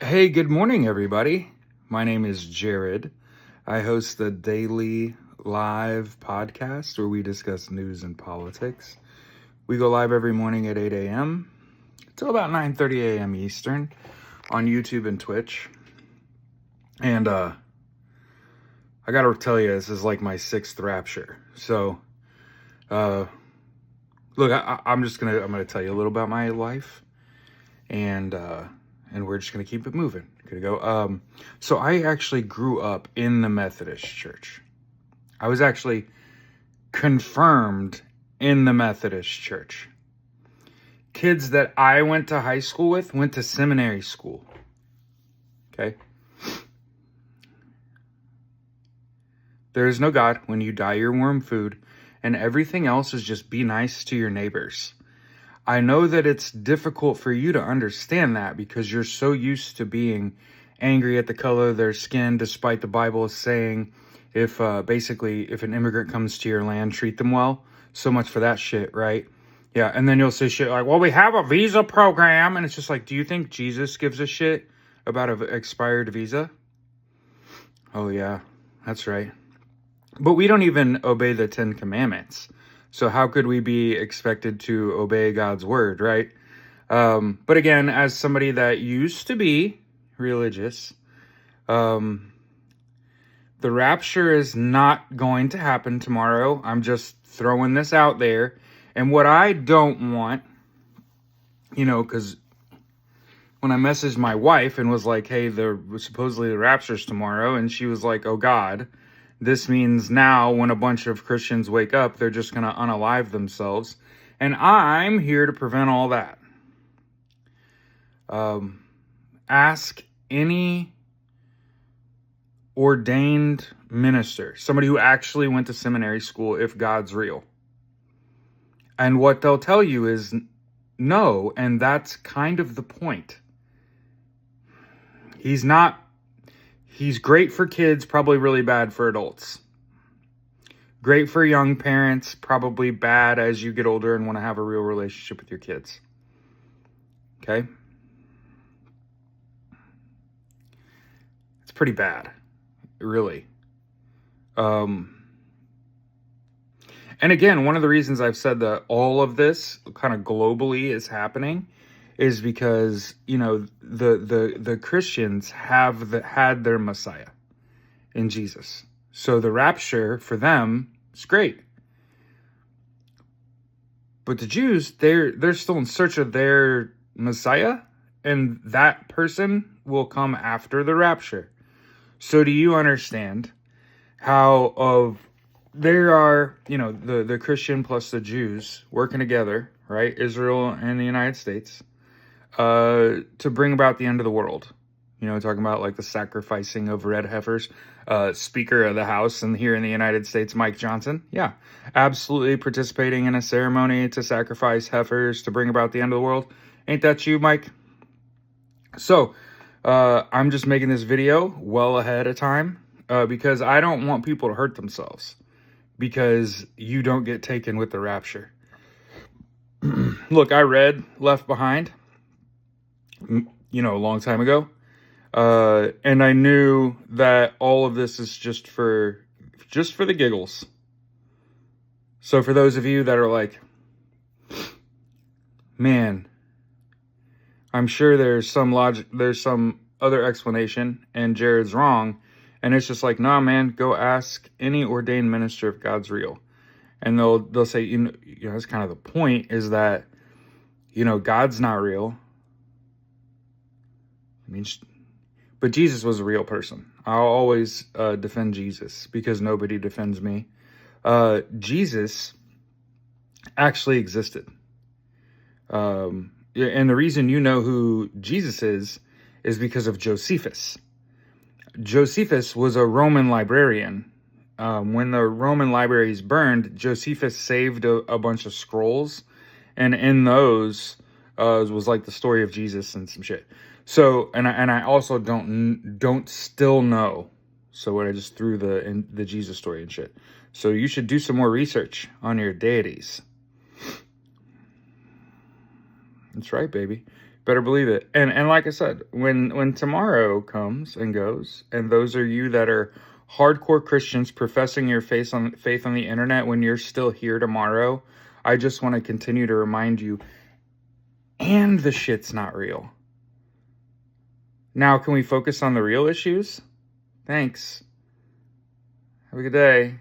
Hey, good morning, everybody. My name is Jared. I host the daily live podcast where we discuss news and politics. We go live every morning at 8 a.m. till about 9:30 a.m. Eastern on YouTube and Twitch. And I gotta tell you, this is like my sixth Rapture. So, look, I'm gonna tell you a little about my life, and we're just gonna keep it moving. Gonna go. So I actually grew up in the Methodist Church. I was actually confirmed in the Methodist Church. Kids that I went to high school with went to seminary school. Okay. There is no God. When you die, you're worm food, and everything else is just be nice to your neighbors. I know that it's difficult for you to understand that because you're so used to being angry at the color of their skin, despite the Bible saying if an immigrant comes to your land, treat them well. So much for that shit, right? Yeah, and then you'll say shit like, well, we have a visa program, and it's just like, do you think Jesus gives a shit about an expired visa? Oh yeah, that's right. But we don't even obey the 10 Commandments. So how could we be expected to obey God's word, right? But again, as somebody that used to be religious, the rapture is not going to happen tomorrow. I'm just throwing this out there. And what I don't want, because when I messaged my wife and was like, hey, supposedly the rapture's tomorrow, and she was like, oh God, this means now when a bunch of Christians wake up, they're just going to unalive themselves. And I'm here to prevent all that. Ask any ordained minister, somebody who actually went to seminary school, if God's real. And what they'll tell you is no, and that's kind of the point. He's great for kids, probably really bad for adults. Great for young parents, probably bad as you get older and want to have a real relationship with your kids. Okay? It's pretty bad, really. And again, one of the reasons I've said that all of this kind of globally is happening is because, the Christians had their Messiah in Jesus. So the rapture for them is great. But the Jews, they're still in search of their Messiah, and that person will come after the rapture. So do you understand how there are, the Christian plus the Jews working together, right? Israel and the United States, to bring about the end of the world. Talking about like the sacrificing of red heifers. Speaker of the House and here in the United States, Mike Johnson. Yeah, absolutely participating in a ceremony to sacrifice heifers to bring about the end of the world. Ain't that you, Mike? So, I'm just making this video well ahead of time because I don't want people to hurt themselves because you don't get taken with the rapture. Look, I read Left Behind, a long time ago. And I knew that all of this is just for the giggles. So for those of you that are like, man, I'm sure there's some logic, there's some other explanation, and Jared's wrong, and it's just like, nah, man, go ask any ordained minister if God's real, and they'll say, that's kind of the point, is that, God's not real. I mean, but Jesus was a real person. I'll always defend Jesus because nobody defends me. Jesus actually existed. And the reason you know who Jesus is because of Josephus. Josephus was a Roman librarian. When the Roman libraries burned, Josephus saved a bunch of scrolls. And in those was like the story of Jesus and some shit. So, and I also don't still know. So what I just threw the Jesus story and shit. So you should do some more research on your deities. That's right, baby. Better believe it. And like I said, when tomorrow comes and goes, and those are you that are hardcore Christians professing your faith on the internet, when you're still here tomorrow, I just want to continue to remind you, and the shit's not real. Now, can we focus on the real issues? Thanks. Have a good day.